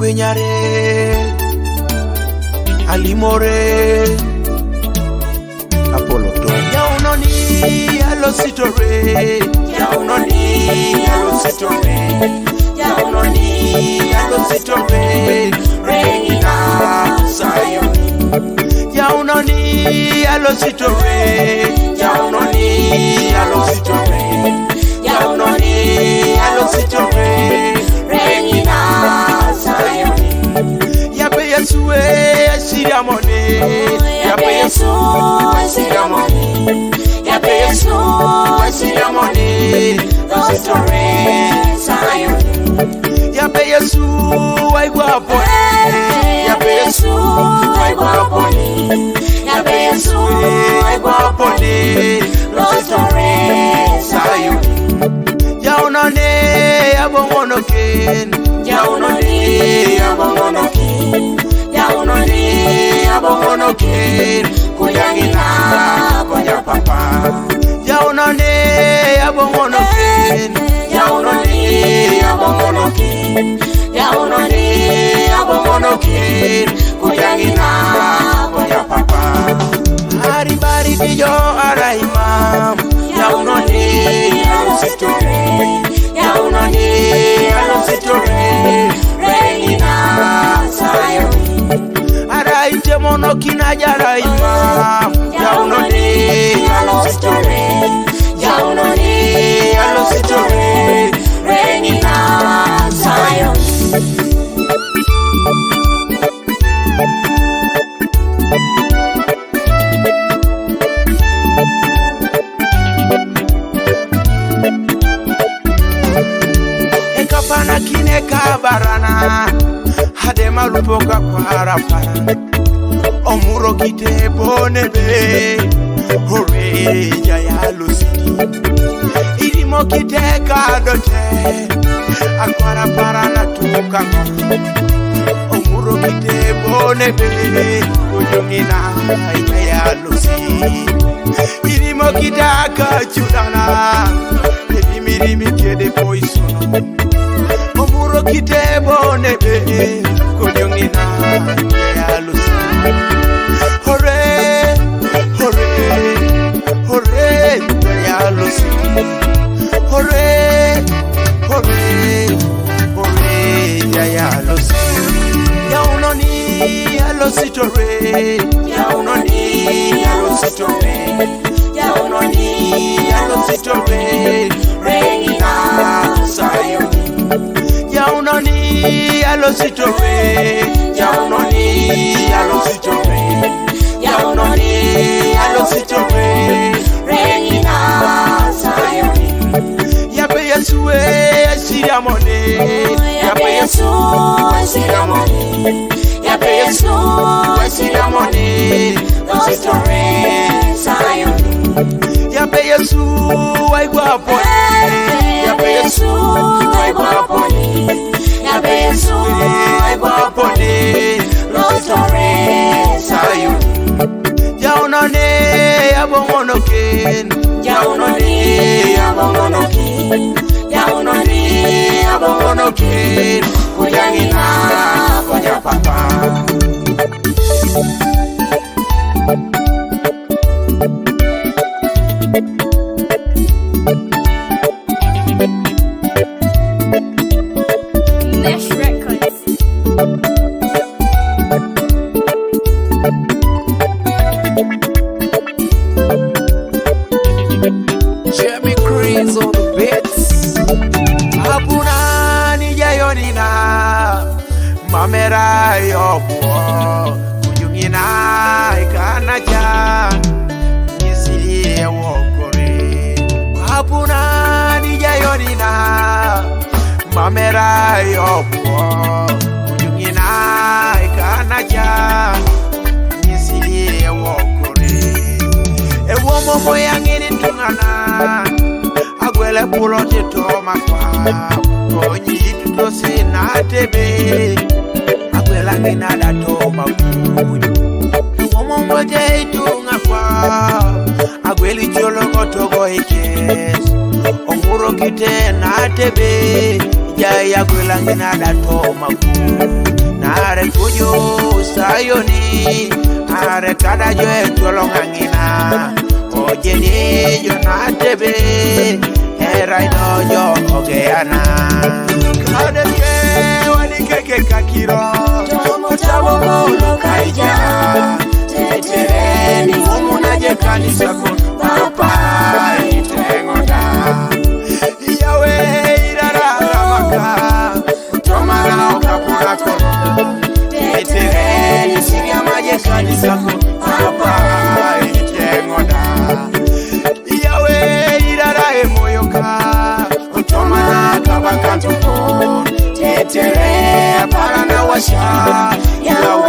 Kwenyare Alimore Apollo to Yaunoni Alositore Yaunoni Alositore Yaunoni Alositore Reina Zion Yaunoni Alositore Yaunoni Alositore Yaunoni Alositore Reina Zion Yape Yesu Siramone Yape Yesu Siramone Yape Yesu Siramone Alositore Zion Yape Yesu Waigwapone Yape Yesu Waigwapone Yape Yesu Waigwapone Alositore Zion Yaunone abongonoken Yaunone abongonoken Yaunone abongonoken Kuyangina konya papa Yaunone abongonoken Yaunone abongonoken Yaunone abongonoken Kuyangina konya papa Hari bari dijo araimam Yaunone Alositore Yaunoni Alositore Reina Zion Araite monokina jaraima Yaunoni Alositore Yaunoni Alositore Reina Zion Ekapana kine kabarana Hadema lupoka kwa rafara Omuro kite bonebe Hore jaya Alosit Irimo kite kadote Akwara parana tuka Omuro kite bonebe Kujungina jaya Alosit Irimo kite akachudana Mirimi kede poisono Omuro kite bonebe Kujungina jaya Alosit Hore, hore, hore jaya Alosit Hore, hore, hore jaya Alosit Yaunoni Alositore Yaunoni Alositore Yaunoni Alositore Reina Zion Yaunoni Alositore Yaunoni Alositore Yaunoni Alositore Reina Zion Yape Yesu Siramone Yape Yesu Siramone Yape Yesu Siramone Alositore Zion Yape Yesu Waigwapone Yape Yesu Waigwapone Yape Yesu Waigwapone Alositore Zion Yaunone abongonoken Yaunone abongonoken Yaunone abongonoken Kuyangina konya papa Nash Records. Jeremy Crease on the beats Abuna ni jayonina Mamera yopo Kujungina ikanacha Nisi wokore Abuna ni jayonina Mamera yopo Kujungina ikanacha Nisi wokore Ewo momo yangini tungana Agwele pulo tito makwa Konyi tuto sinatebe Agwele ngina dato makuju Ewo momo je itunga kwa Agwele cholo kotogo ikes Omuro kite natebe Jaya agwele ngina dato makuju are fujo sayoni are kada jo etolo ngangina oje ni jo na tebe era no jo ogeana kada ke wani keke kakiro chamo mulo kaija tetereni umunaje kanisa ko papa itengoda yawe irara maka tomara okapura ko tetereni siria maje kanisa ko papa itengoda yawe irara emoyoka tomara kabakantu ko tetere para na washa yawe